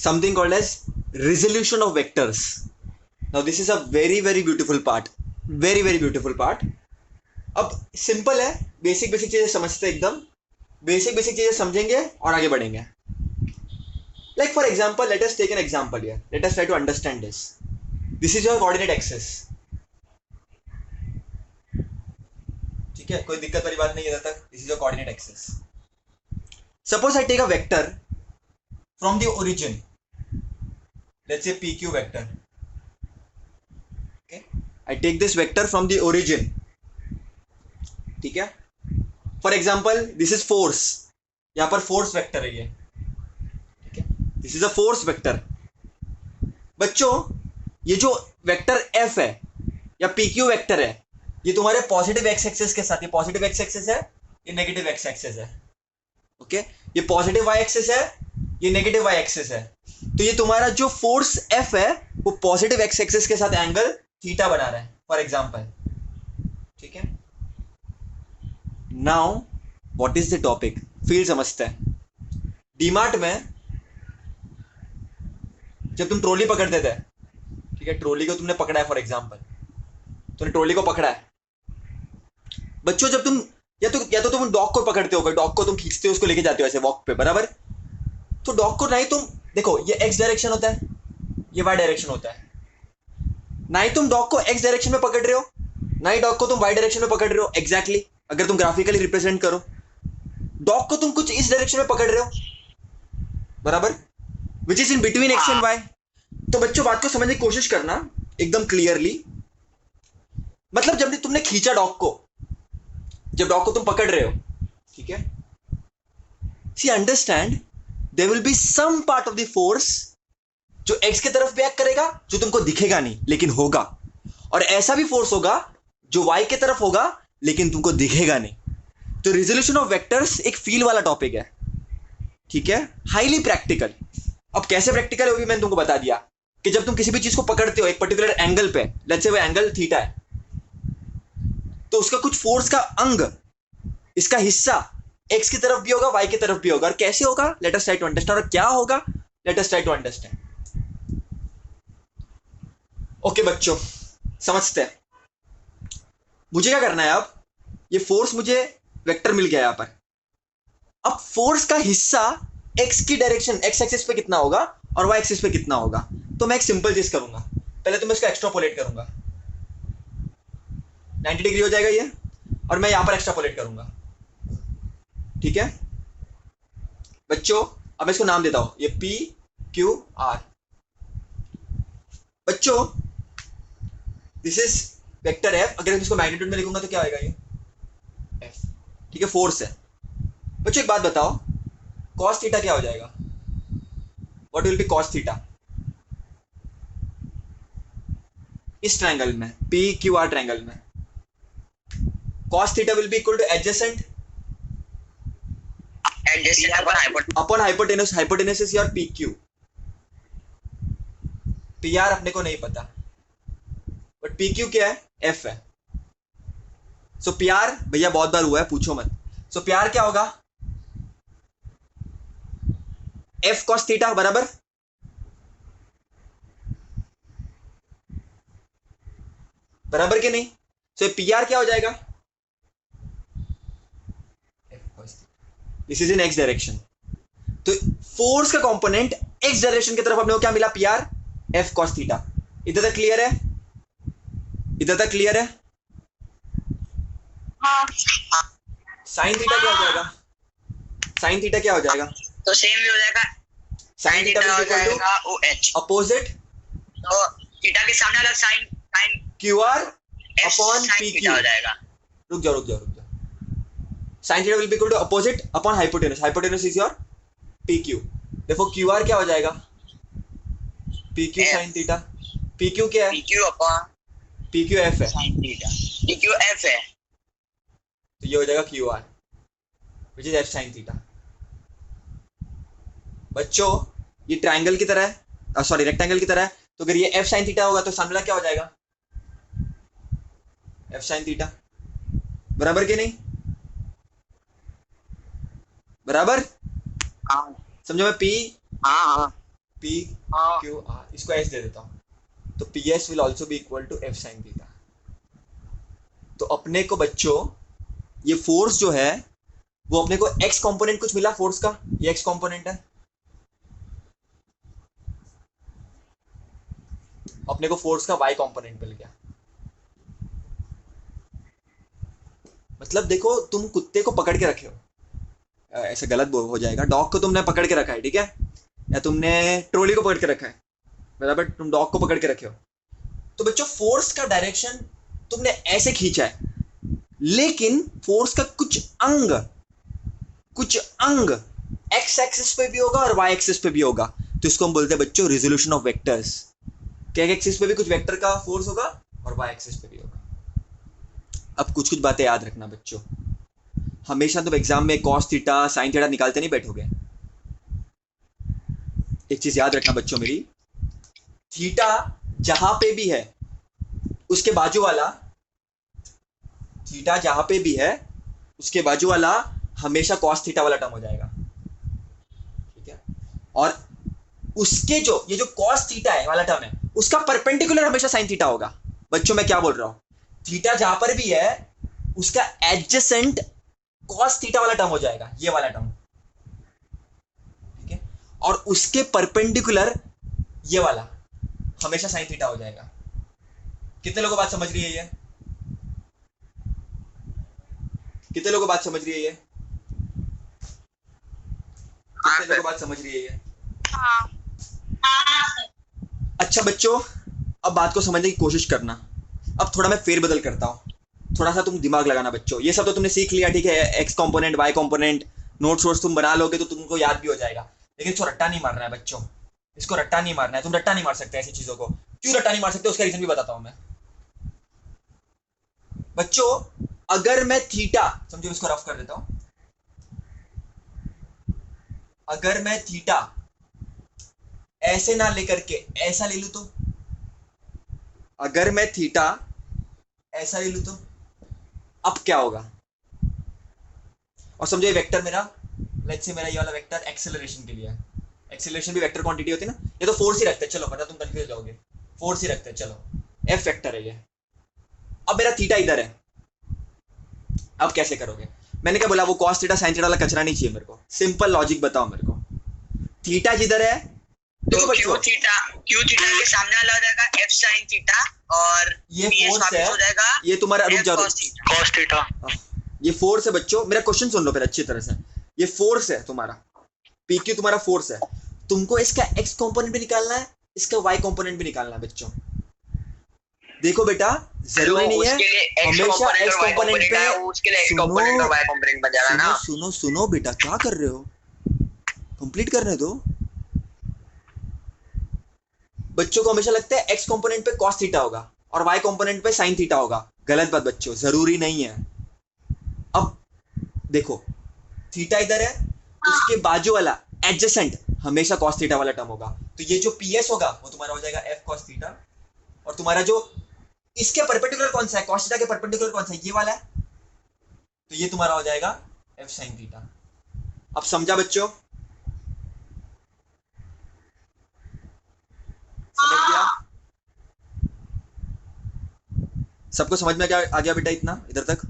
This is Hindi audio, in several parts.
something called as resolution of vectors. Now this is a very very beautiful part, very very beautiful part. अब सिंपल है, बेसिक बेसिक चीजें समझते हैं, एकदम बेसिक बेसिक चीजें समझेंगे और आगे बढ़ेंगे. Like for example, let us take an example here. Let us try to understand this. This is your coordinate axis. ठीक है, कोई दिक्कत वाली बात नहीं है तक. This is your coordinate axis. Suppose I take a vector from the origin. Let's say PQ vector. Okay, I take this vector from the origin. ठीक है, for example this is force, यहां पर फोर्स वेक्टर है ये. ठीक है, this is a force vector. बच्चों ये जो वेक्टर एफ है या पी क्यू वेक्टर है, ये तुम्हारे पॉजिटिव एक्स एक्सेस के साथ, ये पॉजिटिव एक्स एक्सेस है, ये नेगेटिव एक्स एक्सेस है. ओके, ये पॉजिटिव वाई एक्सेस है, ये नेगेटिव वाई एक्सेस है. तो ये तुम्हारा जो फोर्स एफ है वो पॉजिटिव एक्स एक्सेस के साथ एंगल थीटा बना रहा है, फॉर एग्जाम्पल. ठीक है, now what is the topic, field समझते हैं. डीमार्ट में जब तुम ट्रॉली पकड़ते थे, ठीक है, ट्रॉली को तुमने पकड़ा है, फॉर एग्जाम्पल तुमने ट्रॉली को पकड़ा है. बच्चों जब तुम या तो तुम डॉग को पकड़ते हो, डॉग को तुम खींचते हो, उसको लेके जाते हो ऐसे वॉक पे, बराबर. तो डॉग को नहीं तुम देखो, ये एक्स डायरेक्शन होता है, ये वाई डायरेक्शन होता है. ना ही तुम डॉग को एक्स डायरेक्शन में पकड़ रहे हो, ना ही डॉग को तुम वाई डायरेक्शन में पकड़ रहे हो. एग्जैक्टली अगर तुम ग्राफिकली रिप्रेजेंट करो, डॉग को तुम कुछ इस डायरेक्शन में पकड़ रहे हो, बराबर, which is in between X and Y. तो बच्चों बात को समझने की कोशिश करना एकदम क्लियरली. मतलब जब तुमने खींचा डॉग को, जब डॉग को तुम पकड़ रहे हो, ठीक है, see understand there will be some part of the force जो एक्स की तरफ भी एक्ट करेगा, जो तुमको दिखेगा नहीं लेकिन होगा, और ऐसा भी फोर्स होगा जो वाई की तरफ होगा लेकिन तुमको दिखेगा नहीं. तो रिजोल्यूशन ऑफ वेक्टर्स एक फील वाला टॉपिक है. ठीक है, हाईली प्रैक्टिकल. अब कैसे प्रैक्टिकल है वो भी मैंने तुमको बता दिया कि जब तुम किसी भी चीज को पकड़ते हो एक पर्टिकुलर एंगल पे, लेट्स से वो एंगल थीटा है, तो उसका कुछ फोर्स का अंग, इसका हिस्सा एक्स की तरफ भी होगा, वाई की तरफ भी होगा. और कैसे होगा, let us try to understand. और क्या होगा, let us try to understand. Okay बच्चों, समझते हैं. मुझे क्या करना है, अब ये फोर्स, मुझे वेक्टर मिल गया यहां पर. अब फोर्स का हिस्सा एक्स की डायरेक्शन, एक्स एक्सिस पे कितना होगा और वाई एक्सिस पे कितना होगा. तो मैं एक सिंपल चीज करूंगा, पहले तो मैं इसका एक्स्ट्रापोलेट करूंगा, 90 डिग्री हो जाएगा ये, और मैं यहां पर एक्स्ट्रापोलेट करूंगा. ठीक है बच्चों, अब मैं इसको नाम देता हूं, ये पी क्यू आर. बच्चों दिस इज वेक्टर एफ. अगर मैं इसको मैग्नीट्यूड में लिखूंगा तो क्या आएगा, ये एफ. ठीक है, फोर्स है. बच्चों एक बात बताओ, कॉस थीटा क्या हो जाएगा, what will be cos theta इस ट्रायंगल में, पी क्यू आर ट्रायंगल में. Cos theta will be equal two adjacent upon hypotenuse. Hypotenuse is your P Q. P R अपने को नहीं पता, बट पी क्यू क्या है, एफ है. सो पी आर भैया बहुत बार हुआ है, पूछो मत. सो पी आर क्या होगा, एफ कॉस थीटा, बराबर. बराबर के नहीं. सो पी आर क्या हो जाएगा, this is in X direction. तो फोर्स का कंपोनेंट एक्स डायरेक्शन की तरफ अपने को क्या मिला, P R F cos theta. इधर तक क्लियर है, इधर तक क्लियर है. साइन थीटा क्या हो जाएगा, साइन थीटा क्या हो जाएगा, तो सेम भी हो जाएगा, साइन थीटा हो जाएगा ओ एच. अपोजिट, तो थीटा के सामने वाला sine sine Q R upon P Q हो जाएगा. रुक जाओ रुक जाओ रुक जाओ. Sine theta will be equal to opposite upon hypotenuse. Hypotenuse is your P Q. देखो क्यू आर क्या हो जाएगा, P Q sine theta. P Q क्या है, P Q upon P Q F है, sine theta. P Q F है, तो ये हो जाएगा Q R which is F sine theta. बच्चों ये ट्राइंगल की तरह है, सॉरी रेक्टेंगल की तरह है. तो अगर ये एफ साइन थीटा होगा तो सामने वाला क्या हो जाएगा, एफ साइन थीटा. बराबर के नहीं, बराबर. हाँ समझो मैं पी हाँ पी क्यू आर, इसको एस दे देता हूँ, तो P S will also be equal to F sine theta. तो अपने को बच्चों ये फोर्स जो है वो अपने को एक्स कंपोनेंट कुछ मिला फोर्स का, ये एक्स कंपोनेंट है, अपने को फोर्स का वाई कंपोनेंट मिल गया। मतलब देखो तुम कुत्ते को पकड़ के रखे हो, ऐसे गलत हो जाएगा, डॉग को तुमने पकड़ के रखा है, ठीक है, या तुमने ट्रॉली को पकड़ के रखा है, बराबर, तुम डॉग को पकड़ के रखे हो, तो बच्चों फोर्स का डायरेक्शन तुमने ऐसे खींचा है, लेकिन फोर्स का कुछ अंग एक्स एक्सिस पे भी होगा और वाई एक्सिस पे भी होगा, तो इसको हम बोलते हैं बच्चों रिजोल्यूशन ऑफ वेक्टर्स। क्या एक्सिस पे भी कुछ वेक्टर का फोर्स होगा और वाई एक्सिस पे भी होगा। अब कुछ कुछ बातें याद रखना बच्चों, हमेशा तुम एग्जाम में कॉस थीटा साइन थीटा निकालते नहीं बैठोगे। एक चीज याद रखना बच्चों मेरी, थीटा जहां पे भी है उसके बाजू वाला, थीटा जहां पे भी है उसके बाजू वाला हमेशा कॉस थीटा वाला टर्म हो जाएगा, ठीक है, और उसके जो ये जो कॉस थीटा है वाला टर्म है उसका परपेंडिकुलर हमेशा साइन थीटा होगा। बच्चों मैं क्या बोल रहा हूं, थीटा जहां पर भी है उसका एडजेसेंट कॉस थीटा वाला टर्म हो जाएगा, ये वाला टर्म, ठीक है, और उसके परपेंडिकुलर ये वाला हमेशा साइन थीटा हो जाएगा। कितने लोगों को बात समझ रही है ये? कितने लोगों को बात समझ रही है ये? कितने लोगों को बात समझ रही है ये? अच्छा बच्चों, अब बात को समझने की कोशिश करना। अब थोड़ा मैं फेरबदल करता हूँ, थोड़ा सा तुम दिमाग लगाना बच्चों। ये सब तो तुमने सीख लिया, ठीक है, X component Y component, notes वोट्स तुम बना लोगे तो तुमको याद भी हो जाएगा, लेकिन इसको रट्टा नहीं मारना है बच्चों, इसको रट्टा नहीं मारना है। तुम रट्टा नहीं मार सकते ऐसी चीजों को। क्यों रट्टा नहीं मार सकते उसका रीजन भी बताता हूं मैं बच्चों। अगर मैं थीटा, समझो इसको रफ कर देता हूं, अगर मैं थीटा ऐसे ना लेकर के ऐसा ले लूं तो, अगर मैं थीटा ऐसा ले लूं तो अब क्या होगा? और समझो ये वेक्टर मेरा, लेट्स से मेरा ये वाला वेक्टर एक्सेलरेशन के लिए है, एक्सेलरेशन भी वेक्टर क्वांटिटी होती है ना, ये तो फोर्स ही रखते हैं, चलो पता तुम कंफ्यूज जाओगे, फोर्स ही रखते हैं, चलो एफ वेक्टर है ये। अब मेरा थीटा इधर है, अब कैसे करोगे? मैंने क्या बोला, वो कॉस थीटा साइन थीटा वाला कचरा नहीं चाहिए मेरे को, सिंपल लॉजिक बताओ मेरे को। थीटा जिधर है तो क्यू थीटा के सामने वाला हो जाएगा एफ साइन थीटा, और ये फोर्स है, हो जाएगा ये तुम्हारा, रुक जाओ, कॉस थीटा, ये फोर्स है बच्चों, मेरा क्वेश्चन सुन लो फिर अच्छी तरह से। ये फोर्स है तुम्हारा, पी क्यू तुम्हारा फोर्स है, तुमको इसका एक्स कंपोनेंट भी निकालना है, इसका वाई कंपोनेंट भी निकालना है बच्चों। देखो बेटा, जरूरी नहीं है हमेशा एक्स कंपोनेंट पे, उसके लिए एक्स कंपोनेंट और वाई कंपोनेंट बन जाएगा ना। सुनो सुनो बेटा, क्या कर रहे हो, कंप्लीट करने दो बच्चों को। हमेशा लगता है एक्स कंपोनेंट पे कॉस थीटा होगा और वाई कंपोनेंट पे साइन थीटा होगा, गलत बात बच्चों, जरूरी नहीं है। अब देखो थीटा इधर है, उसके बाजू वाला एडजेसेंट हमेशा कॉस थीटा वाला टर्म होगा, तो ये जो पीएस होगा वो तुम्हारा हो जाएगा एफ कॉस थीटा, और तुम्हारा जो इसके परपेंडिकुलर कौन सा है, कॉस थीटा के परपेंडिकुलर कौन सा है, ये वाला है, तो ये तुम्हारा हो जाएगा एफ साइन थीटा। अब समझा बच्चों? समझ गया? सबको समझ में आ गया बेटा इतना इधर तक?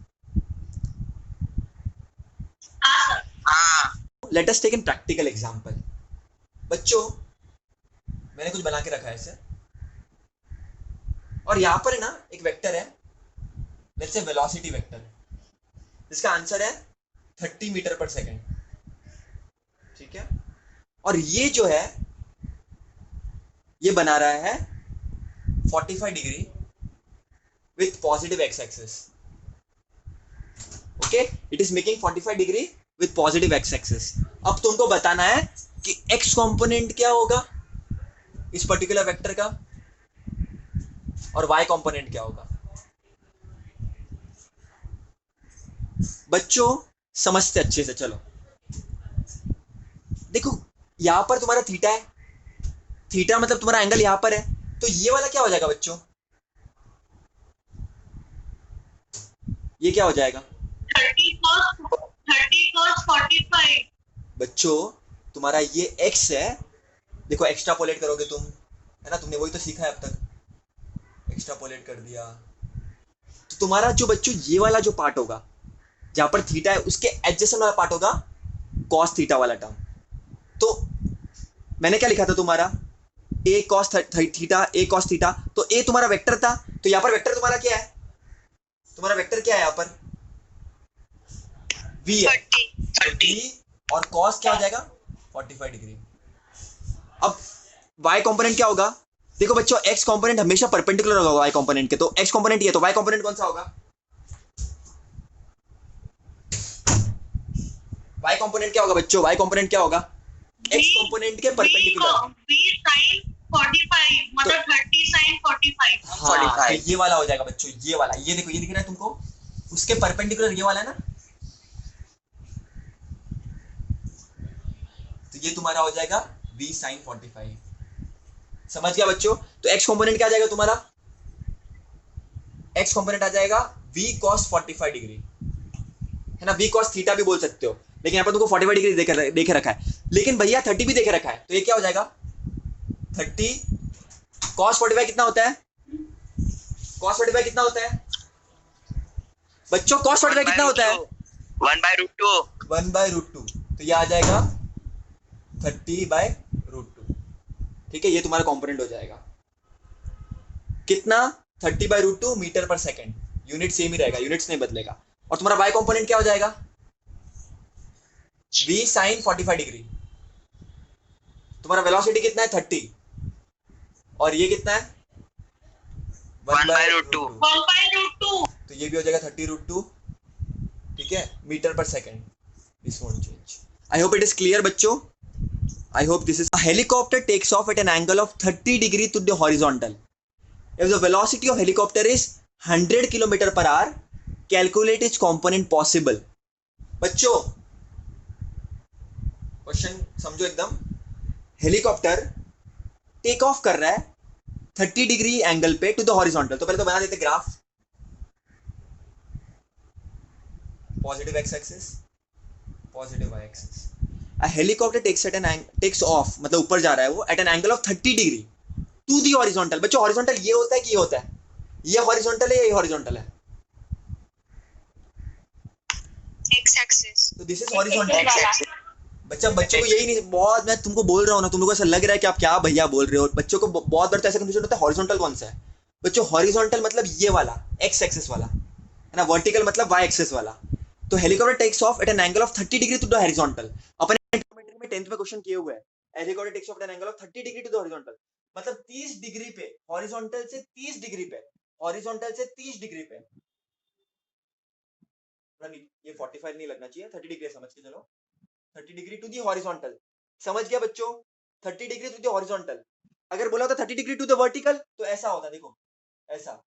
Let us take an practical example. बच्चों मैंने कुछ बना के रखा है ऐसे, और यहां पर है ना एक वेक्टर है, लेट्स से वेलोसिटी वेक्टर, जिसका आंसर है 30 मीटर पर सेकेंड, ठीक है, और ये जो है ये बना रहा है 45 degree with positive X axis, okay, it is making 45 degree with positive X axis. अब तुमको बताना है कि एक्स कंपोनेंट क्या होगा इस पर्टिकुलर वेक्टर का, और वाई कंपोनेंट क्या होगा। बच्चों समझते अच्छे से, चलो देखो यहां पर तुम्हारा थीटा है, थीटा मतलब तुम्हारा एंगल यहां पर है, तो ये वाला क्या हो जाएगा बच्चों, ये क्या हो जाएगा 30 cos 45। बच्चों तुम्हारा ये x है देखो एक्स्ट्रापोलेट करोगे तुम, है ना, तुमने वही तो सीखा है अब तक, एक्स्ट्रापोलेट कर दिया, तो तुम्हारा जो बच्चों ये वाला जो पार्ट होगा जहां पर थीटा है उसके एडजेसेंट वाला पार्ट होगा कॉस थीटा वाला टर्म। तो मैंने क्या लिखा था तुम्हारा, ए कॉस थीटा, ए कॉस थीटा, तो ए तुम्हारा वेक्टर था, तो यहाँ पर वेक्टर तुम्हारा क्या है, तुम्हारा वेक्टर क्या है यहाँ पर, वी है, 30 तो वी और कॉस क्या हो जाएगा 45 डिग्री। अब y कंपोनेंट क्या होगा, देखो बच्चों x कंपोनेंट हमेशा परपेंडिकुलर होगा y कंपोनेंट के, तो x कंपोनेंट ये, तो y कंपोनेंट कौन सा होगा, y कंपोनेंट क्या होगा बच्चों, y कंपोनेंट क्या होगा x कंपोनेंट के परपेंडिकुलर। v sin 45 मतलब 30 sin 45। हाँ, तो ये वाला हो जाएगा बच्चों, ये वाला, ये देखो ये दिख रहा है तुमको, उसके परपेंडिकुलर ये वाला है ना, तो ये तुम्हारा हो जाएगा v sin 45। समझ गया बच्चों, तो x कंपोनेंट क्या आ जाएगा तुम्हारा, x कंपोनेंट आ जाएगा v cos 45 डिग्री, है ना, v cos थीटा भी बोल सकते हो, लेकिन यहाँ पर तुमको 45 डिग्री देखे रखा है, लेकिन भैया 30 भी देखे रखा है, तो ये क्या हो जाएगा 30 cos 45 कितना होता है, cos 45 कितना होता है बच्चों, cos 45 कितना होता है 1/√2 1/√2, तो ये आ जाएगा 30/√2। ठीक है, ये तुम्हारा कंपोनेंट हो जाएगा कितना 30/√2 मीटर पर सेकेंड, यूनिट सेम ही रहेगा, यूनिट्स नहीं बदलेगा। और तुम्हारा y कंपोनेंट क्या हो जाएगा v sin 45 डिग्री, तुम्हारा वेलोसिटी कितना है 30, और ये कितना है 1/√2 1/√2 तो ये भी हो जाएगा 30√2। ठीक है, मीटर पर second, this won't change. I hope it is clear बच्चों, I hope this is, a helicopter takes off at an angle of 30 degree to the horizontal. If the velocity of helicopter is 100 km per hour, calculate its component possible. बच्चों क्वेश्चन समझो एकदम, हेलीकॉप्टर टेक ऑफ कर रहा है 30 डिग्री एंगल पे टू द हॉरिजॉन्टल, तो पहले तो बना देते graph, positive X axis, positive Y axis. A helicopter takes off मतलब ऊपर जा रहा है वो at an angle of 30 degree to the horizontal। बच्चों हॉरिजॉन्टल ये होता है कि ये होता है, ये हॉरिजॉन्टल है, ये हॉरिजॉन्टल है, x axis तो दिस इज हॉरिजॉन्टल। बच्चा बच्चों को यही नहीं, बहुत मैं तुमको बोल रहा हूँ ना, तुम लोगों को ऐसा लग रहा है कि आप क्या भैया बोल रहे हो, बच्चों को बहुत बार तो ऐसा कंफ्यूजन होता है हॉरिजॉन्टल कौन सा है। बच्चों हॉरिजॉन्टल मतलब ये वाला एक्स एक्सिस वाला, है ना, वर्टिकल मतलब वाई एक्सिस वाला। तो helicopter takes off at an angle of 30 degree to the horizontal, अपन ट्रिग्नोमेट्री में 10th में क्वेश्चन किए हुए हैं, helicopter takes off at an angle of 30 degree to the horizontal, मतलब 30 डिग्री पे, हॉरिजॉन्टल से 30 डिग्री पे, हॉरिजॉन्टल से 30 डिग्री पे, ये 45 नहीं लगना चाहिए, 30 डिग्री समझ के चलो, 30 डिग्री टू दी हॉरिजॉन्टल, समझ गया बच्चों, 30 डिग्री टू दी हॉरिजॉन्टल। अगर बोला होता 30 डिग्री टू द वर्टिकल तो ऐसा होता, देखो ऐसा,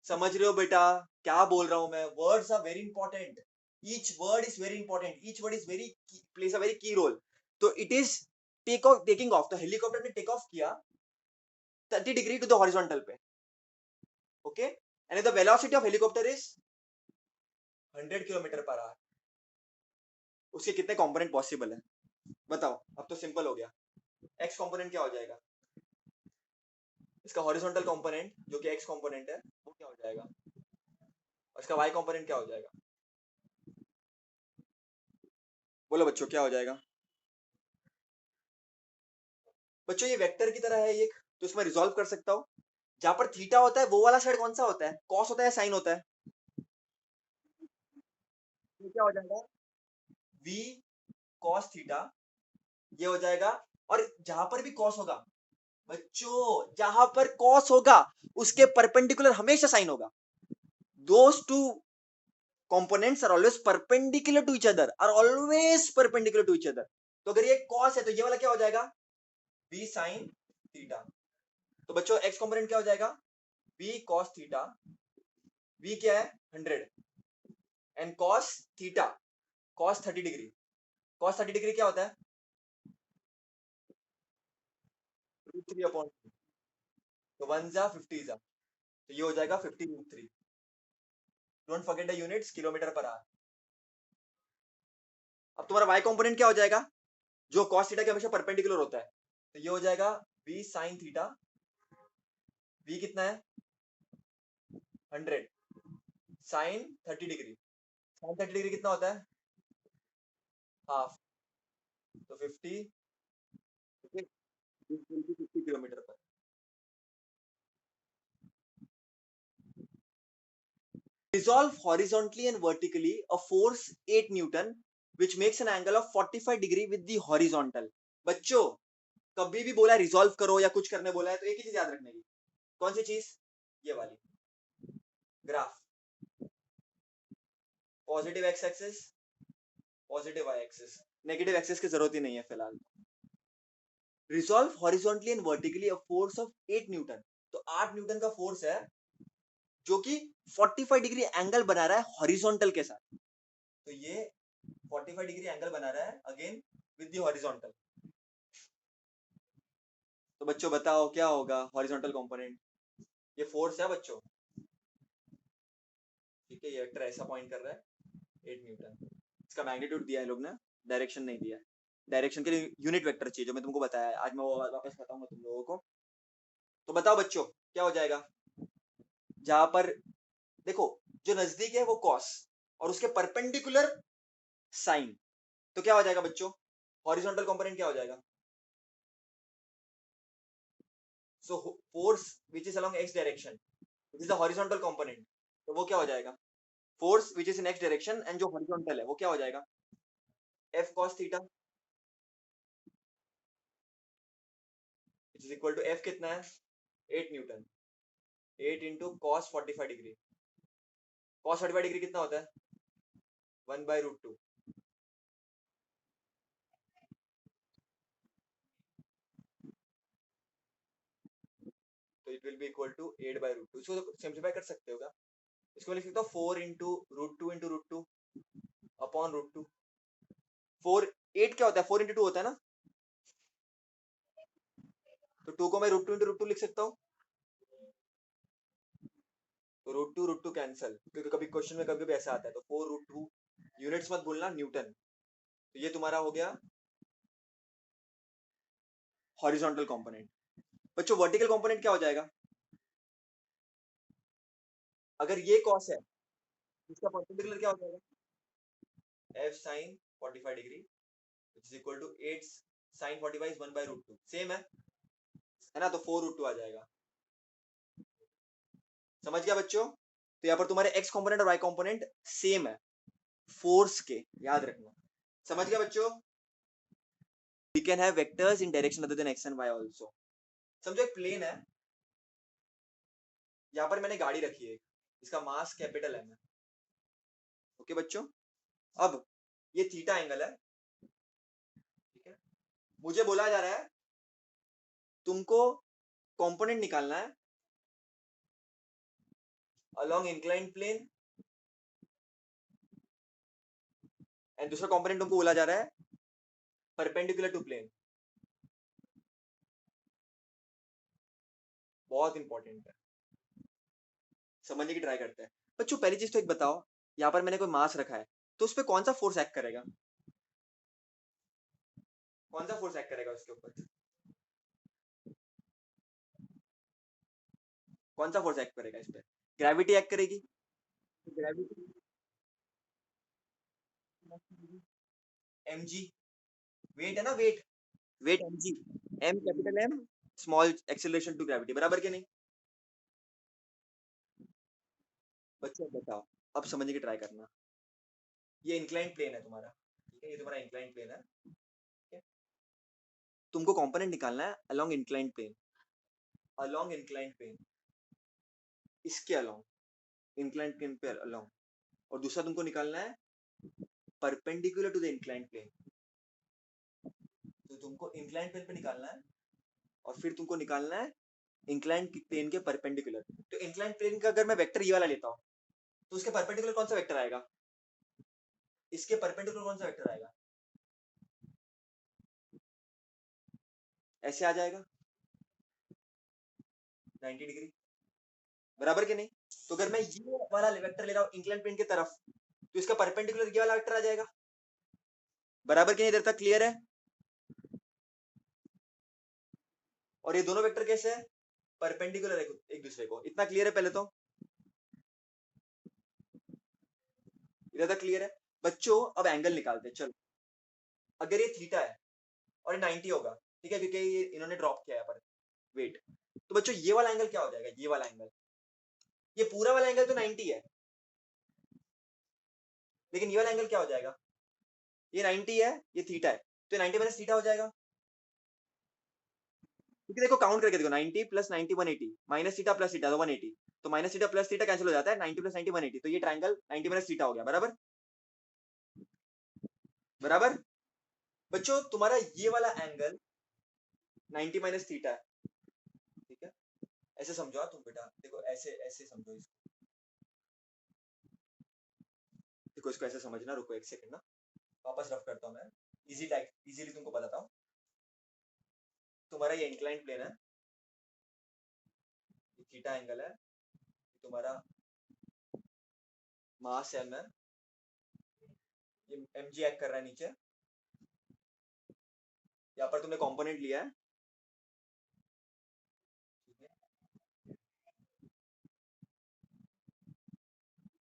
समझ रहे हो बेटा क्या बोल रहा हूं मैं, words are very important, each word is very important, each word is very plays a very key role. तो इट इज टेकिंग ऑफ, तो हेलीकॉप्टर ने टेक ऑफ किया 30 डिग्री टू द हॉरिजॉन्टल पे, okay, and the velocity of helicopter is 100 kilometre per hour. उसके कितने कंपोनेंट पॉसिबल है बताओ, अब तो सिंपल हो गया। एक्स कंपोनेंट क्या हो जाएगा, इसका हॉरिजॉन्टल कंपोनेंट जो कि एक्स कंपोनेंट है वो क्या हो जाएगा, और इसका वाई कंपोनेंट क्या हो जाएगा, बोलो बच्चों क्या हो जाएगा। बच्चों ये वेक्टर की तरह है एक, तो इसमें रिजॉल्व कर सकता हूँ, जहां पर थीटा होता है वो वाला साइड कौन सा होता है, कॉस होता है साइन होता है, ये क्या हो जाएगा v cos थीटा, ये हो जाएगा, और जहां पर भी कॉस होगा बच्चों, जहां पर कॉस होगा उसके परपेंडिकुलर हमेशा साइन होगा, those two components are always perpendicular to each other, are always perpendicular to each other। तो अगर ये cos है तो ये वाला क्या हो जाएगा v sin थीटा, तो बच्चों x कंपोनेंट क्या हो जाएगा v cos थीटा, v क्या है 100 and cos theta, cos 30 degree, cos 30 degree क्या होता है √3/2, तो 1 जा 50 जा, तो ये हो जाएगा 50√3। Don't forget the units, kilometre per our. अब तुम्हारा y कंपोनेंट क्या हो जाएगा, जो cos थीटा के हमेशा परपेंडिकुलर होता है, तो ये हो जाएगा v sin थीटा, v कितना है 100 sin 30 डिग्री, sin 30 डिग्री कितना होता है हाफ, तो 50, 50 किलोमीटर पर। Resolve horizontally and vertically a force 8 Newton which makes an angle of 45 degree with the horizontal। बच्चों कभी भी बोला रिजॉल्व करो या कुछ करने बोला है तो एक ही चीज याद रखने की, कौन सी चीज, ये वाली graph, positive X axis positive Y axis, negative axis की जरूरत ही नहीं है फिलहाल। Resolve horizontally and vertically a force of 8 newton, तो 8 न्यूटन का फोर्स है जो कि 45 डिग्री एंगल बना रहा है हॉरिजॉन्टल के साथ, तो ये 45 डिग्री एंगल बना रहा है अगेन विद द हॉरिजॉन्टल। तो बच्चों बताओ क्या होगा हॉरिजॉन्टल कंपोनेंट, ये फोर्स है बच्चों, ठीक है, ये वेक्टर ऐसा पॉइंट कर रहा है 8 न्यूटन, इसका मैग्नीट्यूड दिया है लोग ने, डायरेक्शन नहीं दिया है, डायरेक्शन के लिए यूनिट वेक्टर चाहिए जो मैं तुमको बताया, आज मैं वो वापस बताऊंगा तुम लोगों को। तो बताओ बच्चों क्या हो जाएगा, जहां पर देखो जो नजदीक है वो कॉस और उसके परपेंडिकुलर साइन, तो क्या हो जाएगा बच्चों, हॉरिजॉन्टल कंपोनेंट क्या हो जाएगा, so force which is along X direction is the horizontal component, तो वो क्या हो जाएगा, force which is in X direction and जो हॉरिजॉन्टल है वो क्या हो जाएगा, F cos theta which is equal to F कितना है 8 newton, 8 into cos 45 degree, cos 45 degree कितना होता है 1/√2, तो it will be equal to 8/√2। इसको तो सिंप्लीफाई कर सकते हो क्या, इसको लिख सकता हूँ 4 इंटू रूट टू अपॉन √2, 4 8 क्या होता है 4 इंटू 2 होता है ना, तो 2 को मैं √2 लिख सकता हूँ, तो √2 कैंसल, क्योंकि कभी क्वेश्चन में कभी भी ऐसा आता है, तो 4√2, यूनिट्स मत भूलना न्यूटन, तो ये तुम्हारा हो गया हॉरिजॉन्टल कंपोनेंट। बच्चों वर्टिकल कंपोनेंट क्या हो जाएगा, अगर ये कॉस है इसका परपेंडिकुलर क्या हो जाएगा F sine 45 degree which is equal to 8 sine 45 is 1/√2, same है ना, तो 4√2 आ जाएगा, समझ गया बच्चों, तो यहाँ पर तुम्हारे एक्स कंपोनेंट और वाई कंपोनेंट सेम है फोर्स के, याद रखना, समझ गया बच्चों। We can have vectors in direction other than x and y also। समझो एक प्लेन है, यहाँ पर मैंने गाड़ी रखी है, इसका मास कैपिटल M है, ओके बच्चों, अब ये थीटा एंगल है, ठीक है, मुझे बोला जा रहा है तुमको कंपोनेंट निकालना है along inclined plane एंड दूसरा कंपोनेंट तुमको बोला जा रहा है परपेंडिकुलर टू प्लेन, बहुत इंपॉर्टेंट है, समझने की ट्राई करते हैं बच्चों। पहली चीज तो एक बताओ, यहाँ पर मैंने कोई मास रखा है तो उस पर कौन सा फोर्स एक्ट करेगा, कौन सा फोर्स एक्ट करेगा उसके ऊपर, कौन सा फोर्स एक्ट करेगा इस पर, ग्रेविटी एक्ट करेगी, ग्रेविटी mg, वेट है ना, weight, weight mg, m capital M small acceleration to gravity, बराबर के नहीं बच्चों, बताओ अब समझने की ट्राई करना, ये इंक्लाइन प्लेन है तुम्हारा, ठीक है, ये तुम्हारा इंक्लाइन प्लेन है, ठीक है, तुमको कंपोनेंट निकालना है along incline plane, along incline plane, इसके अलोंग इंक्लाइन प्लेन पे अलोंग, और दूसरा तुमको निकालना है perpendicular to the incline plane, तो तुमको इंक्लाइन प्लेन पे निकालना है और फिर तुमको निकालना है इंक्लाइन प्लेन के परपेंडिकुलर, तो इंक्लाइन प्लेन का अगर मैं वेक्टर ये वाला लेता हूँ तो उसके परपेंडिकुलर कौन सा वेक्टर आएगा, इसके परपेंडिकुलर कौन सा वेक्टर आएगा, ऐसे आ जाएगा 90 डिग्री, बराबर के नहीं, तो अगर मैं ये वाला वेक्टर ले रहा हूँ इंक्लाइन प्लेन की तरफ तो इसका परपेंडिकुलर ये वाला वेक्टर आ जाएगा, बराबर के नहीं, देर तक क्लियर है, और ये दोनों वेक्टर कैसे है, परपेंडिकुलर है एक दूसरे को। इतना क्लियर है? पहले तो इतना क्लियर है बच्चों। अब एंगल निकालते हैं चलो। अगर ये थीटा है और ये 90 होगा, ठीक है, क्योंकि ये इन्होंने ड्रॉप किया है पर वेट, तो बच्चों ये वाला एंगल क्या हो जाएगा, ये वाला एंगल, ये पूरा वाला एंगल तो 90 है, लेकिन ये वाला एंगल क्या हो जाएगा, ये 90 है, ये थीटा है, तो 90 माइनस थीटा हो जाएगा। क्योंकि देखो काउंट करके देखो, 90 plus 90 180 minus theta plus theta तो 180, तो minus theta plus theta cancel हो जाता है, 90 प्लस 90 180, तो ये ट्रायंगल 90 माइनस थीटा हो गया। बराबर बराबर बच्चों, तुम्हारा ये वाला एंगल 90 माइनस थीटा है, ठीक है। ऐसे समझो तुम बेटा, देखो ऐसे ऐसे समझो इसको, देखो इसको ऐसे समझना। रुको एक सेकंड ना, वापस रफ करता हूँ मैं, इजीली तुमको बताता हूँ। तुम्हारा ये इंक्लाइन प्लेन है, ये थीटा एंगल है, तुम्हारा मास एम है, ये एम जी एक्ट कर रहा है नीचे, यहाँ पर तुमने कंपोनेंट लिया है, ठीक है।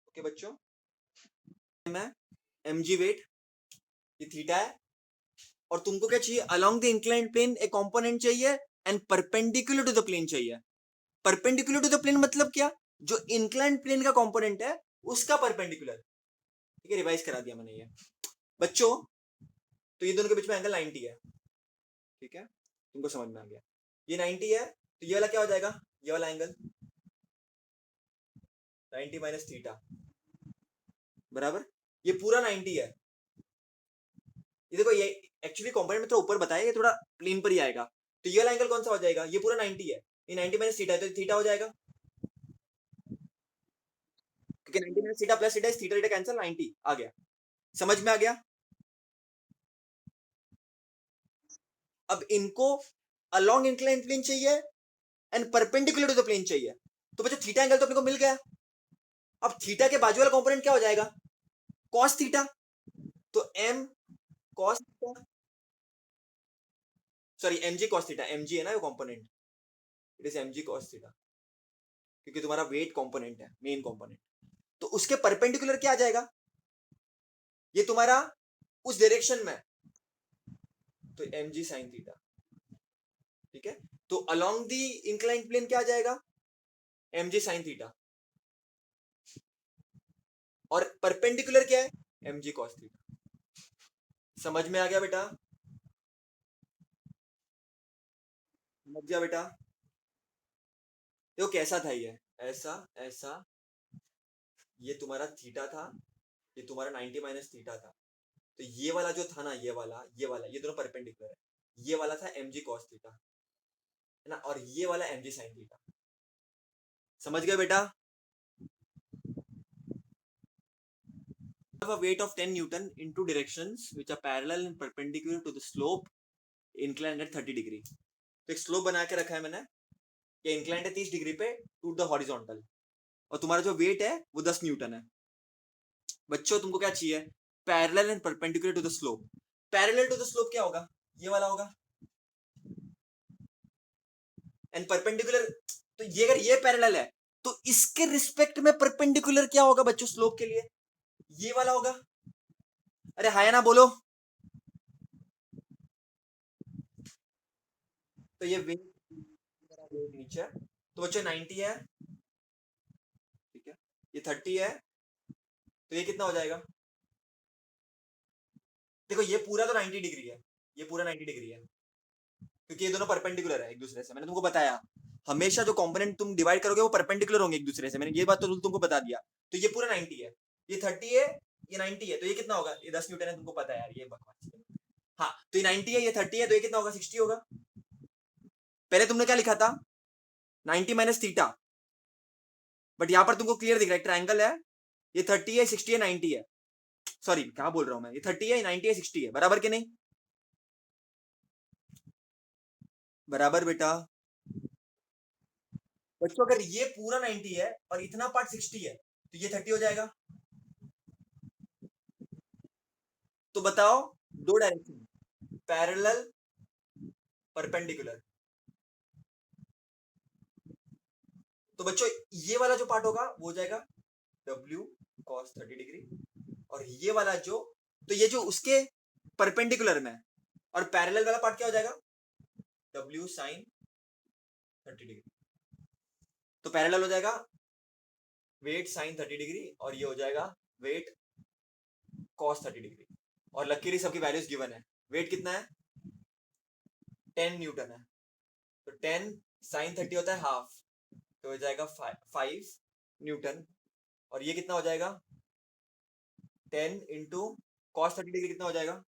ओके बच्चों, मैं एम जी वेट, ये थीटा है, और तुमको क्या चाहिए, अलोंग द इंक्लाइंड प्लेन एक कंपोनेंट चाहिए and perpendicular to the plane चाहिए। परपेंडिकुलर टू द प्लेन मतलब क्या, जो इंक्लाइंड प्लेन का कंपोनेंट है उसका परपेंडिकुलर, ठीक है। रिवाइज करा दिया मैंने ये बच्चों। तो ये दोनों के बीच में एंगल 90 है, ठीक है, तुमको समझ में आ गया। ये 90 है, तो ये वाला क्या हो जाएगा, ये वाला एंगल 90 माइनस थीटा, बराबर। ये पूरा 90 है, ये देखो, ये एक्चुअली कंपोनेंट में थोड़ा ऊपर बताया, ये थोड़ा प्लेन पर ही आएगा। तो ये वाला एंगल कौन सा हो जाएगा, ये पूरा 90 है, ये 90 माइनस थीटा है, तो थीटा हो जाएगा, क्योंकि 90 minus theta plus theta, theta theta cancel, 90 आ गया। समझ में आ गया? अब इनको अलोंग इंक्लाइन प्लेन चाहिए and perpendicular to the plane चाहिए, तो बच्चों थीटा एंगल तो अपने को मिल गया। अब थीटा के बाजू वाला कंपोनेंट क्या हो जाएगा, कॉस थीटा, तो M cos theta, sorry M G cos theta, M G है ना वो component, it is M G cos theta, क्योंकि तुम्हारा वेट कंपोनेंट है, मेन कंपोनेंट। तो उसके परपेंडिकुलर क्या आ जाएगा, ये तुम्हारा उस डायरेक्शन में, तो एम जी साइन थीटा, ठीक है। तो अलोंग दी इंक्लाइन प्लेन क्या आ जाएगा, एम जी साइन थीटा, और परपेंडिकुलर क्या है, एम जी कॉस थीटा। समझ में आ गया बेटा, समझ गया बेटा। देखो कैसा था ये, ऐसा ऐसा, ये तुम्हारा थीटा था, ये तुम्हारा 90 माइनस थीटा था, तो ये वाला जो था ना, ये वाला ये दोनों परपेंडिकुलर है, ये वाला था एम जी कॉस थीटा, है ना, और ये वाला एम जी साइन थीटा। समझ गए बेटा? Have a weight of 10 Newton in two directions which are parallel and perpendicular to the slope inclined at 30 degree. तो एक स्लोप बना के रखा है मैंने, ये इंक्लाइंड है 30 डिग्री पे टू द हॉरिजॉन्टल, और तुम्हारा जो वेट है वो 10 न्यूटन है। बच्चों तुमको क्या चाहिए, parallel and perpendicular to the slope. Parallel to the slope क्या होगा, ये वाला होगा, एंड परपेंडिकुलर, तो ये अगर ये पैरेलल है तो इसके रिस्पेक्ट में परपेंडिकुलर क्या होगा बच्चों स्लोप के लिए, ये वाला होगा। अरे हाय ना बोलो। तो ये वेट नीचे, तो बच्चों 90 है, ठीक है, ये 30 है, तो ये कितना हो जाएगा, देखो ये पूरा तो 90 डिग्री है, ये पूरा 90 डिग्री है, क्योंकि ये दोनों परपेंडिकुलर है एक दूसरे से। मैंने तुमको बताया हमेशा जो कंपोनेंट तुम डिवाइड करोगे वो परपेंडिकुलर होंगे एक दूसरे से, मैंने ये बात तो तुमको बता दिया। तो ये पूरा 90 है, ये 30 है, ये 90 है, तो ये कितना होगा, ये 10 न्यूटन है, तुमको पता है यार, ये बकवास। हाँ, तो ये 90 है, ये 30 है, तो ये कितना होगा, 60 होगा। पहले तुमने क्या लिखा था, 90 माइनस थीटा, बट यहाँ पर तुमको क्लियर दिख रहा है ट्राइंगल है, ये 30 है, 60 है, 90 है, सॉरी क्या बोल रहा हूँ मैं, ये 30 है, 90 है, 60 है, बराबर के नहीं, बराबर बेटा। बच्चों अगर ये पूरा 90 है और इतना पार्ट 60 है, तो ये 30 हो जाएगा। तो बताओ, दो डायरेक्शन, पैरेलल परपेंडिकुलर, तो बच्चों ये वाला जो पार्ट होगा वो हो जाएगा W cos 30 डिग्री, और ये वाला जो, तो ये जो उसके परपेंडिकुलर में और पैरेलल वाला पार्ट क्या हो जाएगा, W sin 30 डिग्री। तो पैरेलल हो जाएगा वेट sin 30 डिग्री और ये हो जाएगा वेट cos 30 डिग्री। और लकीली सबकी वैल्यूज गिवन है। वेट कितना है, 10 न्यूटन है, तो 10 sin 30 होता है हाफ, तो हो जाएगा 5 न्यूटन। और ये कितना हो जाएगा, 10 इंटू cos 30 डिग्री कितना हो जाएगा,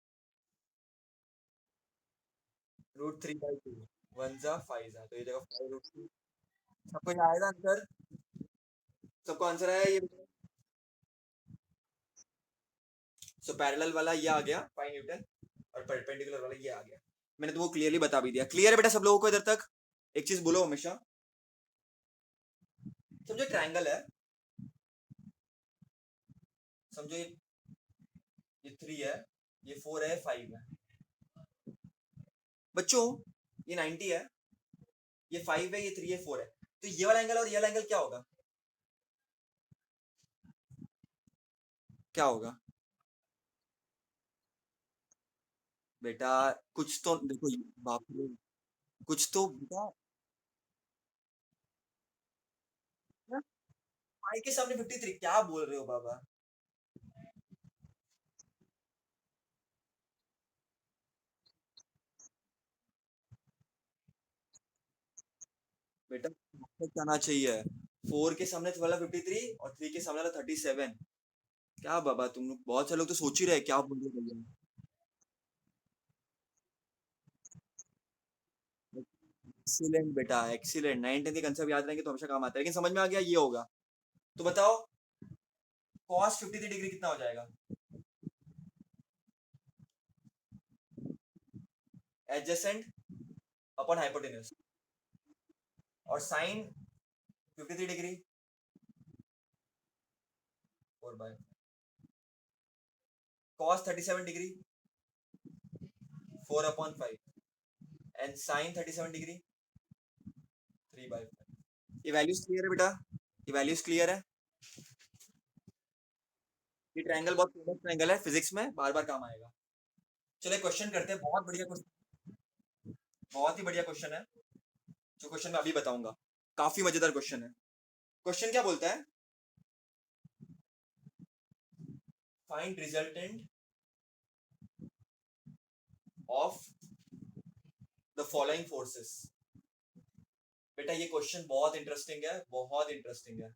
√3/2, 1 जा 5 जा, तो ये जगह 5√3। सबको ये आएगा आंसर, सबको आंसर आया ये। सो पैरेलल वाला ये आ गया 5 न्यूटन और परपेंडिकुलर वाला ये आ गया। मैंने तुमको क्लियरली बता भी दिया। क्लियर है बेटा सब लोगों को इधर तक? एक चीज बोलो हमेशा, समझो ट्रायंगल है, समझो ये 3 है, ये 4 है, 5 है। बच्चों ये 90 है, ये 5 है, ये 3 है, 4 है, तो ये वाला एंगल और ये वाला एंगल क्या होगा, क्या होगा बेटा? कुछ तो देखो, बाप रे, कुछ तो बेटा, पाई के सामने 53, क्या बोल रहे हो बाबा? बेटा जाना चाहिए, 4 के सामने वाला 53 और 3 के सामने वाला 37। क्या बाबा, तुम लोग बहुत सारे लोग तो सोच ही रहे क्या बोल रहे हो भैया। एक्सीलेंट बेटा, एक्सीलेंट। 9 10 के कंसेप्ट याद रहेंगे तो हमेशा काम आता है। लेकिन समझ में आ गया ये होगा। तो बताओ cos 53 डिग्री कितना हो जाएगा, एडजेसेंट अपॉन हाइपोटेन्यूज, और sin 53 degree 4/, cos 37 degree 4/5, and sin 37 degree 3/5। ये वैल्यूज क्लियर है बेटा? ये वैल्यूज क्लियर है? ये ट्रायंगल बहुत फेमस ट्रायंगल है, फिजिक्स में बार बार काम आएगा। चलो क्वेश्चन करते हैं, बहुत बढ़िया क्वेश्चन, बहुत ही बढ़िया क्वेश्चन है जो क्वेश्चन मैं अभी बताऊंगा। काफी मजेदार क्वेश्चन है। क्वेश्चन क्या बोलता है, find resultant of the following forces. बेटा ये क्वेश्चन बहुत इंटरेस्टिंग है, बहुत इंटरेस्टिंग है।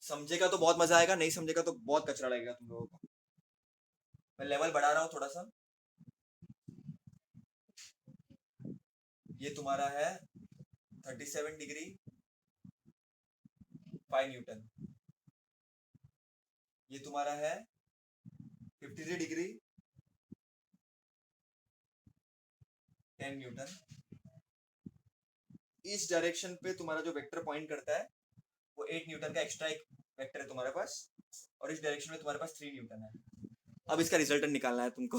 समझेगा तो बहुत मजा आएगा, नहीं समझेगा तो बहुत कचरा लगेगा तुम लोगों को। मैं लेवल बढ़ा रहा हूँ थोड़ा सा। ये तुम्हारा है 37 डिग्री 5 न्यूटन, ये तुम्हारा है 53 डिग्री 10 न्यूटन। इस डायरेक्शन पे तुम्हारा जो वेक्टर पॉइंट करता है वो 8 न्यूटन का एक्स्ट्रा एक वेक्टर है तुम्हारे पास, और इस डायरेक्शन में तुम्हारे पास 3 न्यूटन है। अब इसका रिजल्टेंट निकालना है तुमको।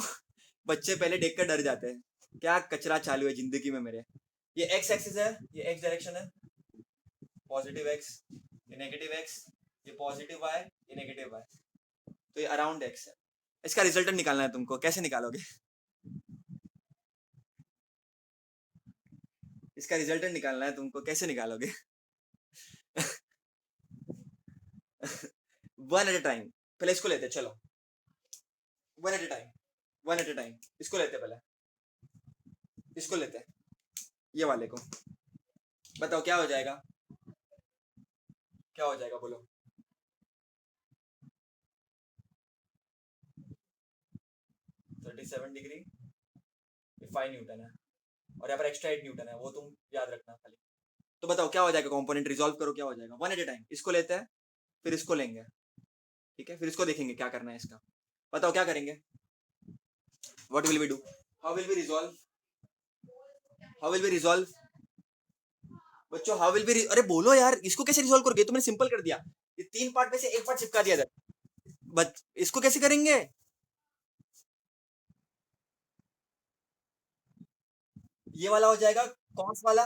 बच्चे पहले देखकर डर जाते हैं, क्या कचरा चालू है जिंदगी में मेरे। ये एक्स एक्सिस है, ये एक्स डायरेक्शन है, पॉजिटिव एक्स, ये नेगेटिव एक्स, ये पॉजिटिव वाई, ये नेगेटिव वाई, तो ये अराउंड एक्स है। इसका रिजल्टेंट निकालना है तुमको, कैसे निकालोगे? इसका रिजल्टेंट निकालना है तुमको, कैसे निकालोगे? One at a time. पहले इसको लेते, चलो one at a time, one at a time. इसको लेते पहले, इसको लेते, ये वाले को। बताओ क्या हो जाएगा, क्या हो जाएगा बोलो? 37 डिग्री, ये 5 न्यूटन है, और यहाँ पर एक्स्ट्रा 8 न्यूटन है, वो तुम याद रखना खाली। तो बताओ क्या हो जाएगा, कंपोनेंट रिजॉल्व करो, क्या हो जाएगा? One at a time. इसको लेते हैं, फिर इसको लेंगे, ठीक है, फिर इसको देखेंगे क्या करना है इसका। बताओ क्या करेंगे, what will we do, how will we resolve, how will we resolve? बच्चों हाउ विल बी, अरे बोलो यार, इसको कैसे रिजॉल्व करोगे? तो मैंने सिंपल कर दिया, ये 3 पार्ट में से एक पार्ट चिपका दिया था। बट इसको कैसे करेंगे? ये वाला हो जाएगा कॉस वाला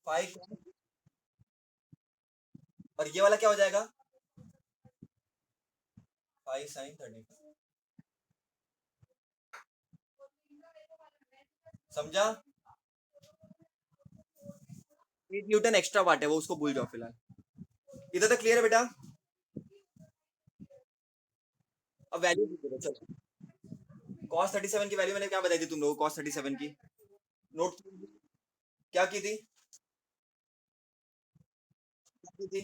5 cos और ये वाला क्या हो जाएगा 5 sin 35। समझा? 8 न्यूटन एक्स्ट्रा वाट है वो, उसको भूल जाओ फिलहाल। इधर तक क्लियर है बेटा? अब वैल्यू चलो, cos 37 की वैल्यू मैंने क्या बताई थी तुम लोगों को? cos 37 की नोट क्या की थी? क्या की थी?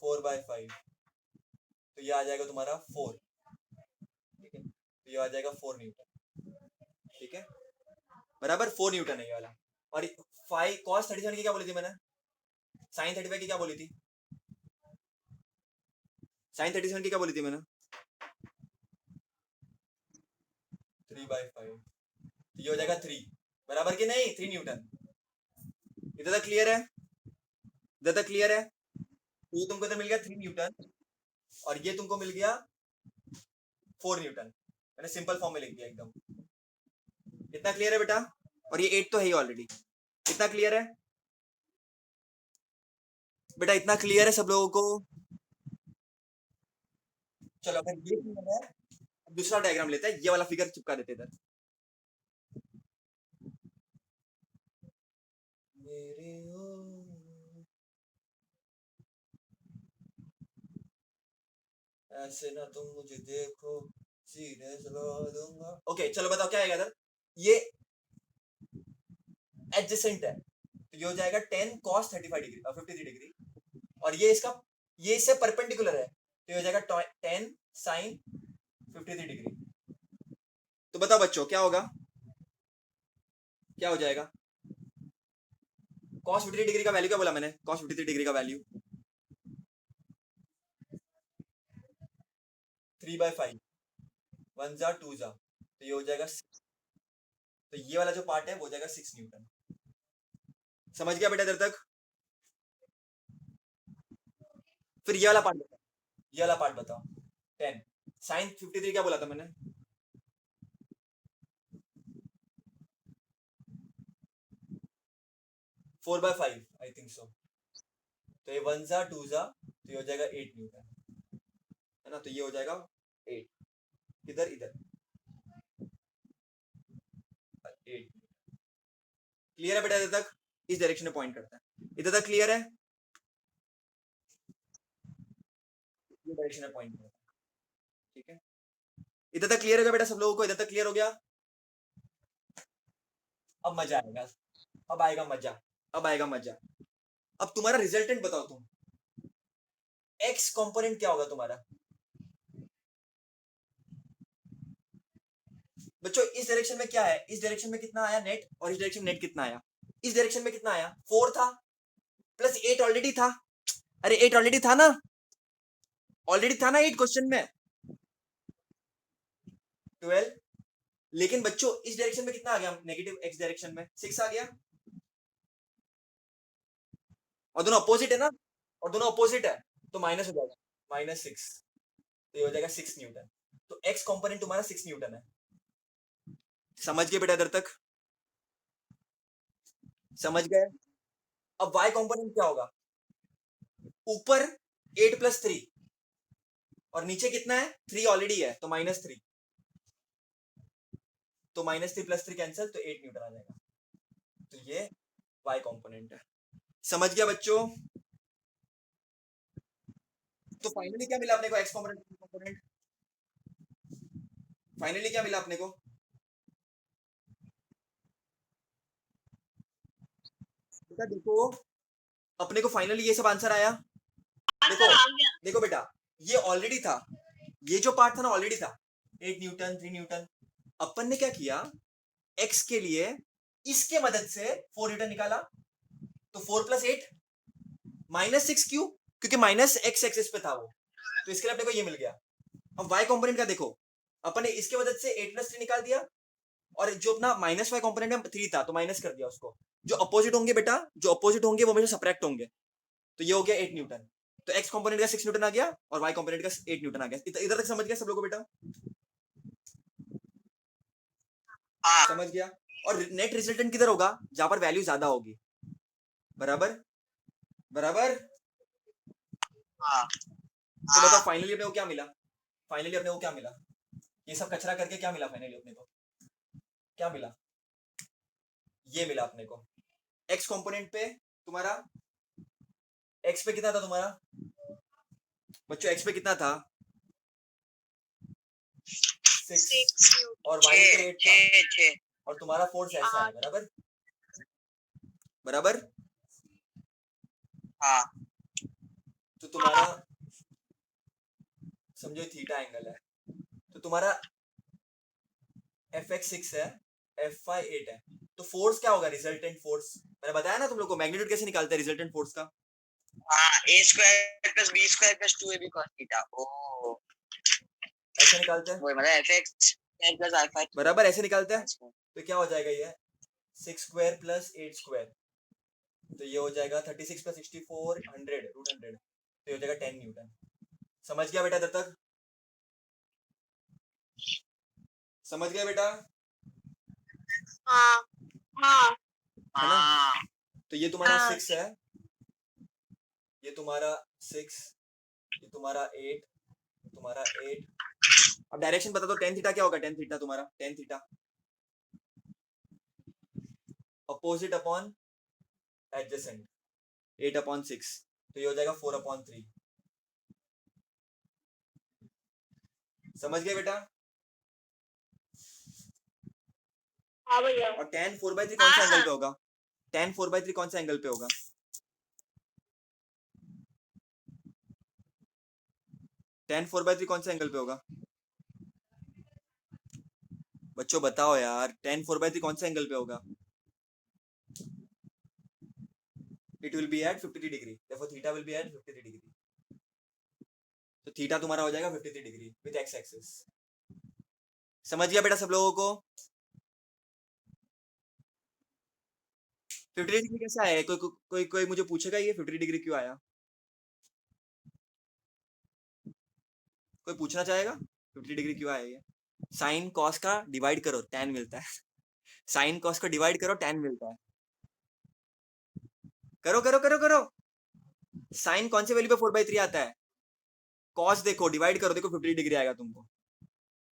4/5। तो ये आ जाएगा तुम्हारा 4। ठीक है, तो ये आ जाएगा 4 न्यूटन। ठीक है, बराबर 4 न्यूटन है ये वाला। और 5 cos 37 की क्या बोली थी मैंने? sin 35 की क्या बोली थी? sin 37 की क्या बोली थी मैंने? 3/5। तो ये हो जाएगा 3, बराबर कि नहीं? 3 न्यूटन। इधर तक क्लियर है? इधर तक क्लियर है? तो ये तुमको इधर मिल गया 3 न्यूटन और ये तुमको मिल गया 4 न्यूटन। मैंने सिंपल फॉर्म में लिख दिया एकदम। इतना क्लियर है बेटा? और ये 8 तो है ही ऑलरेडी। इतना क्लियर है बेटा? इतना क्लियर है सब लोगों को? चलो अगर ये क्लियर है, दूसरा डायग्राम लेते हैं। ये वाला फिगर चिपका देते इधर। मेरे ऐसे ना तुम मुझे देखो, सीधे चला दूंगा। ओके चलो बताओ क्या आएगा इधर? ये एडजेसेंट है तो ये हो जाएगा 10 cos 35 डिग्री 53 डिग्री। और ये इसका, ये इससे परपेंडिकुलर है तो ये हो जाएगा 10 sin 53 डिग्री। तो बताओ बच्चों क्या होगा? क्या हो जाएगा? cos 53 डिग्री का वैल्यू क्या बोला मैंने? cos 53 डिग्री का वैल्यू 3/5, 1 जा 2 जा, तो ये हो जाएगा 6। तो ये वाला जो पार्ट है वो हो जाएगा 6 न्यूटन। समझ गया बेटा इधर तक? फिर ये वाला पार्ट बताओ, ये वाला पार्ट बताओ। 10 sin 53 क्या बोला था मैंने? 4/5 आई थिंक सो। तो ये 1 जा 2 जा, तो ये हो जाएगा 8 न्यूटन, है ना? तो ये हो जाएगा 8, इधर इधर 8। क्लियर है बेटा इधर तक? इस डायरेक्शन में पॉइंट करता है। इधर तक क्लियर है? ये डायरेक्शन में पॉइंट करता है। ठीक है, इधर तक क्लियर हो गया बेटा सब लोगों को? इधर तक क्लियर हो गया? अब मजा आएगा, अब आएगा मजा, अब आएगा मजा। अब तुम्हारा रिजल्टेंट बताओ तुम। एक्स कंपोनेंट क्या होगा तुम्हारा? बच्चों इस डायरेक्शन में क्या है? इस डायरेक्शन में कितना आया नेट, और इस डायरेक्शन में नेट कितना आया? इस डायरेक्शन में कितना आया? 4 था, प्लस 8 ऑलरेडी था। अरे 8 ऑलरेडी था ना? ऑलरेडी था ना 8 क्वेश्चन में? 12। लेकिन बच्चों इस डायरेक्शन में कितना आ गया? नेगेटिव एक्स डायरेक्शन में 6 आ गया। और दोनों अपोजिट है ना? और दोनों अपोजिट है तो माइनस हो जाएगा, -6। तो ये हो जाएगा 6 न्यूटन। तो एक्स कंपोनेंट तुम्हारा 6 न्यूटन है। समझ गए बेटा इधर तक? समझ गए? अब वाई कंपोनेंट क्या होगा? ऊपर 8 + 3 और नीचे कितना है? 3 ऑलरेडी है तो -3। तो -3 + 3 कैंसिल, तो 8 न्यूटन आ जाएगा। तो ये वाई कंपोनेंट है। समझ गया बच्चों? तो फाइनली क्या मिला अपने को? X component. फाइनली क्या मिला अपने को? बेटा देखो, अपने को फाइनली ये सब आंसर आया। देखो आंसर आ गया। देखो बेटा, ये ऑलरेडी था, ये जो पार्ट था ना ऑलरेडी था, 8 न्यूटन 3 न्यूटन। अपन ने क्या किया, एक्स के लिए इसके मदद से 4 न्यूटन निकाला। तो 4 + 8 -6 क्यों? क्योंकि माइनस एक्स एक्सिस पे था वो, तो इसके लिए अपने को ये मिल गया। अब वाई कंपोनेंट का देखो, अपन ने इसके मदद से 8 + 3 निकाल दिया, और जो अपना -y कंपोनेंट में 3 था तो माइनस कर दिया उसको। जो अपोजिट होंगे बेटा, जो अपोजिट होंगे वो हमेशा सब्ट्रैक्ट होंगे। तो ये हो गया 8 न्यूटन। तो एक्स कंपोनेंट का 6 न्यूटन आ गया और वाई कंपोनेंट का 8 न्यूटन आ गया। इधर तक समझ गया सब लोगों को बेटा? हाँ समझ गया? और नेट रिजल्टेंट किधर होगा? जहां पर वैल्यू ज्यादा होगी। बराबर? बराबर? हाँ तो बताओ फाइनली अपने को क्या मिला? फाइनली अपने को क्या मिला? ये सब कचरा करके क्या मिला फाइनली अपने को? क्या मिला? ये मिला अपने को। एक्स कंपोनेंट पे तुम्हारा, एक्स पे कितना था तुम्हारा बच्चों? एक्स पे कितना था? 6 और वाई पे 8 था, छः और तुम्हारा फोर्स ऐसा है, बराबर बराबर। हाँ तो तुम्हारा समझो थीटा एंगल है, तो तुम्हारा एफ एक्स 6 है, एफ वाई 8 है, तो फोर्स क्या होगा? रिजल्टेंट फोर्स मैंने बताया ना तुम लोग को, मैग्नीट्यूड कैसे निकालते हैं रिजल्टेंट फोर्स का? हाँ A square plus B square plus 2ab cos theta. ओ ऐसे निकालते हैं, वो मतलब एफ एक्स प्लस अल्फा बराबर ऐसे निकालते हैं। तो क्या हो जाएगा ये? 6 स्क्वायर प्लस 8 स्क्वायर, तो ये हो जाएगा 36 प्लस 64 100 रूट 100, तो ये हो जाएगा 10 न्यूटन। समझ गया बेटा? तब तक समझ गया बेटा? हाँ हाँ है ना? हाँ तो ये तुम्हारा हाँ। 6 है, ये तुम्हारा 6, ये तुम्हारा 8, तुम्हारा 8। अब डायरेक्शन बता दो, टेन थीटा क्या होगा? टेन थीटा तुम्हारा, tan theta opposite upon adjacent, 8/6, तो ये हो जाएगा 4/3। समझ गए बेटा? हाँ भैया। और tan 4/3 कौन सा एंगल पे होगा? tan 4/3 कौन सा एंगल पे होगा? tan 4/3 कौन सा एंगल पे होगा? बच्चों बताओ यार, tan 4/3 कौन सा एंगल पे होगा? It will be at 53 degree, therefore theta will be at 53 degree. तो थीटा तुम्हारा हो जाएगा 53 डिग्री विद एक्स एक्सिस। समझ गया बेटा सब लोगों को? 50 डिग्री कैसा है? कोई कोई कोई मुझे पूछेगा ये 50 डिग्री क्यों आया? कोई पूछना चाहेगा 50 डिग्री क्यों आया ये? साइन कॉस का डिवाइड करो, tan मिलता है। साइन कॉस को डिवाइड करो, tan मिलता है। करो करो करो करो। साइन कौन से वैल्यू पे 4/3 आता है? कॉस देखो, डिवाइड करो, देखो 50 डिग्री आएगा तुमको।